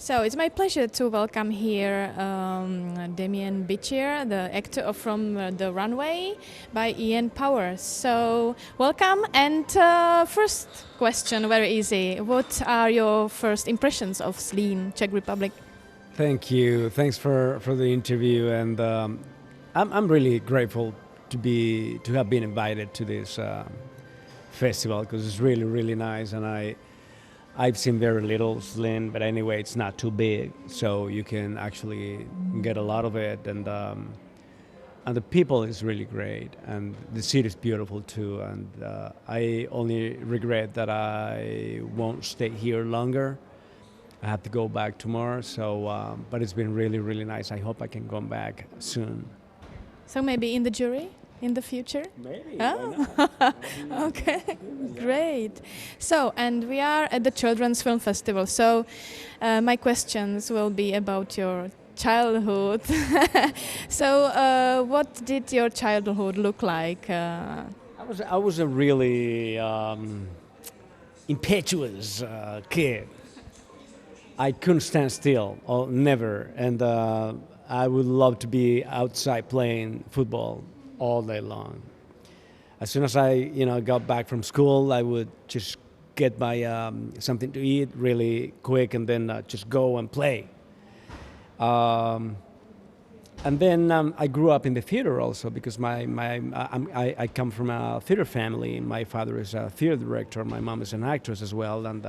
So it's my pleasure to welcome here Demian Bichir, the actor from the Runway by Ian Powers. So welcome, and first question, very easy. What are your first impressions of Zlín, Czech Republic? Thank you. Thanks for the interview, and I'm really grateful to have been invited to this festival because it's really nice, and I've seen very little Zlín, but anyway, it's not too big, so you can actually get a lot of it, and the people is really great, and the city is beautiful too, and I only regret that I won't stay here longer. I have to go back tomorrow, so but it's been really nice. I hope I can come back soon. So maybe in the jury in the future? Maybe. Oh. Okay, great. So, and we are at the Children's Film Festival, so my questions will be about your childhood. So, what did your childhood look like? I was a really impetuous kid. I couldn't stand still, or never, and I would love to be outside playing football all day long. As soon as I, got back from school, I would just get my something to eat really quick, and then just go and play. And then I grew up in the theater also because I come from a theater family. My father is a theater director. My mom is an actress as well, and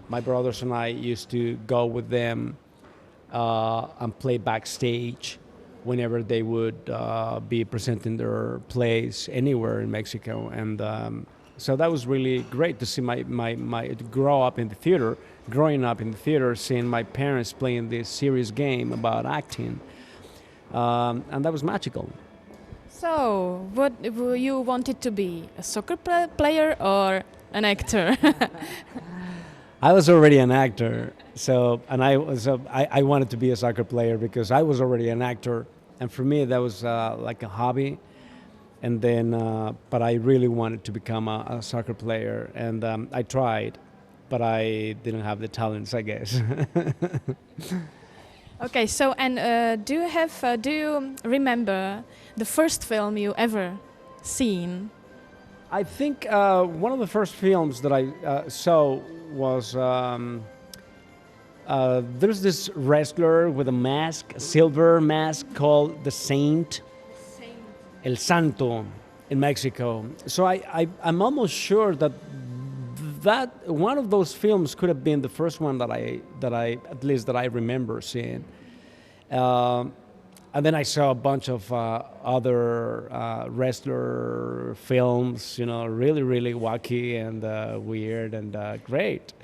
my brothers and I used to go with them and play backstage whenever they would be presenting their plays anywhere in Mexico. And so that was really great to see growing up in the theater, seeing my parents playing this serious game about acting. And that was magical. So, what you wanted to be, a soccer player or an actor? I was already an actor, I wanted to be a soccer player because I was already an actor, and for me that was like a hobby. And then, but I really wanted to become a soccer player, and I tried, but I didn't have the talents, I guess. Okay, so and do you remember the first film you ever seen? I think one of the first films that I saw was there's this wrestler with a silver mask called the Saint, El Santo, in Mexico. So I'm almost sure that one of those films could have been the first one that I remember seeing. And then I saw a bunch of other wrestler films, really wacky and weird and great.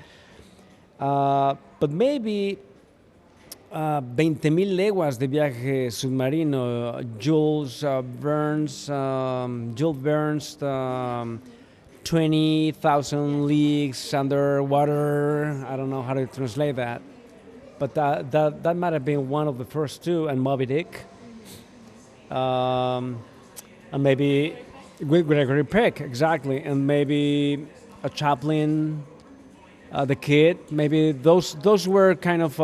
But maybe 20,000 leguas de viaje submarino, Jules Verne's 20,000 leagues underwater. I don't know how to translate that. But that might have been one of the first two, and Moby Dick, and maybe Gregory Peck, exactly, and maybe a Chaplin, The Kid. Maybe those were kind of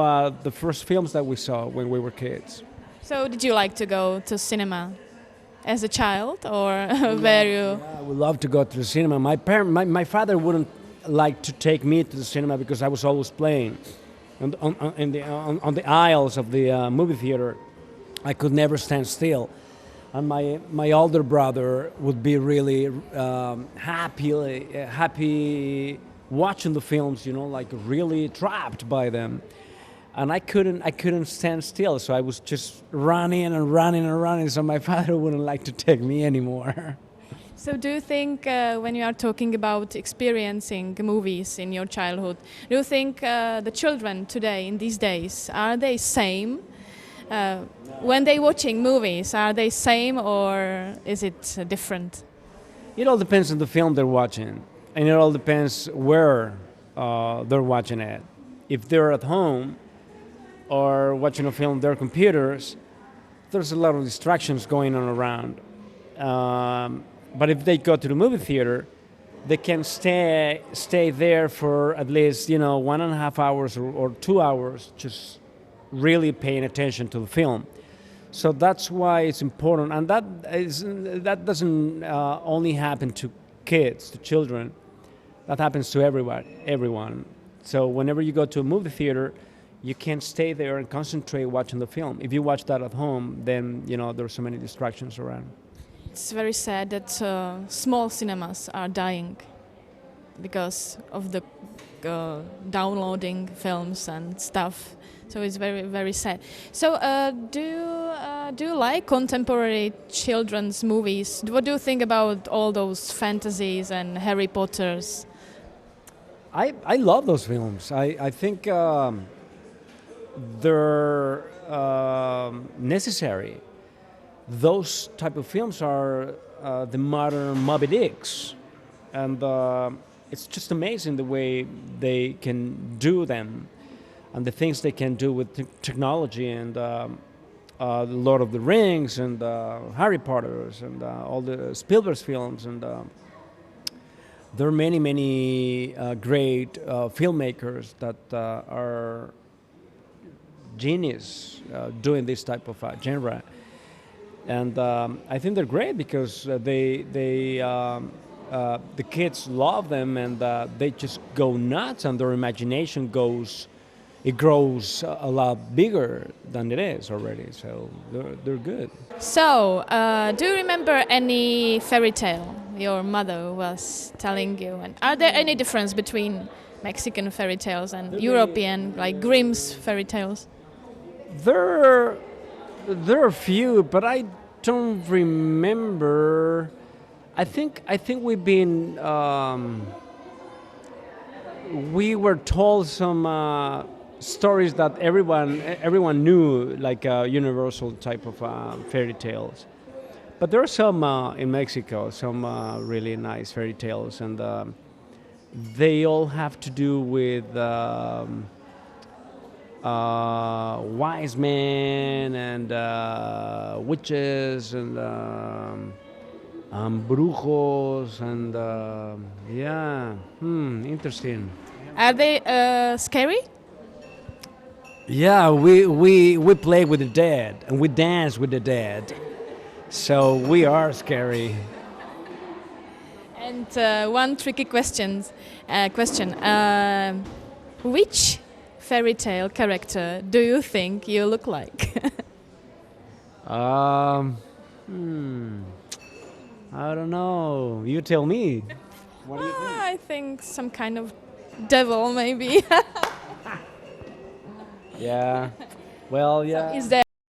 the first films that we saw when we were kids. So, did you like to go to cinema as a child, or Yeah, I would love to go to the cinema. My father wouldn't like to take me to the cinema because I was always playing on the aisles of the movie theater. I could never stand still, and my older brother would be really happy watching the films, like really trapped by them, and I couldn't stand still, so I was just running. So my father wouldn't like to take me anymore. So do you think, when you are talking about experiencing movies in your childhood, do you think the children today, in these days, are they same? When they watching movies, are they same or is it different? It all depends on the film they're watching, and it all depends where they're watching it. If they're at home or watching a film on their computers, there's a lot of distractions going on around. But if they go to the movie theater, they can stay there for at least 1.5 hours or 2 hours, just really paying attention to the film. So that's why it's important, and that doesn't only happen to kids, to children. That happens to everyone. So whenever you go to a movie theater, you can't stay there and concentrate watching the film. If you watch that at home, then there's so many distractions around. It's very sad that small cinemas are dying because of the downloading films and stuff. So it's very, very sad. So do you like contemporary children's movies? What do you think about all those fantasies and Harry Potters? I love those films. I think they're necessary. Those type of films are the modern Moby Dicks, and it's just amazing the way they can do them, and the things they can do with technology, and the Lord of the Rings, and Harry Potter's, and all the Spielberg's films, and there are many great filmmakers that are genius doing this type of genre. And I think they're great because the kids love them, and they just go nuts, and their imagination grows a lot bigger than it is already. So they're good. So, do you remember any fairy tale your mother was telling you? And are there any difference between Mexican fairy tales and European, like Grimm's fairy tales? There are a few, but I don't remember. I think we've been we were told some stories that everyone knew, like universal type of fairy tales. But there are some in Mexico, some really nice fairy tales, and they all have to do with wise men and witches and brujos, and interesting. Are they scary? Yeah, we play with the dead and we dance with the dead, so we are scary. And one tricky question: which fairy tale character do you think you look like? I don't know. You tell me. What do you think? I think some kind of devil, maybe. Yeah. Well, yeah. Is there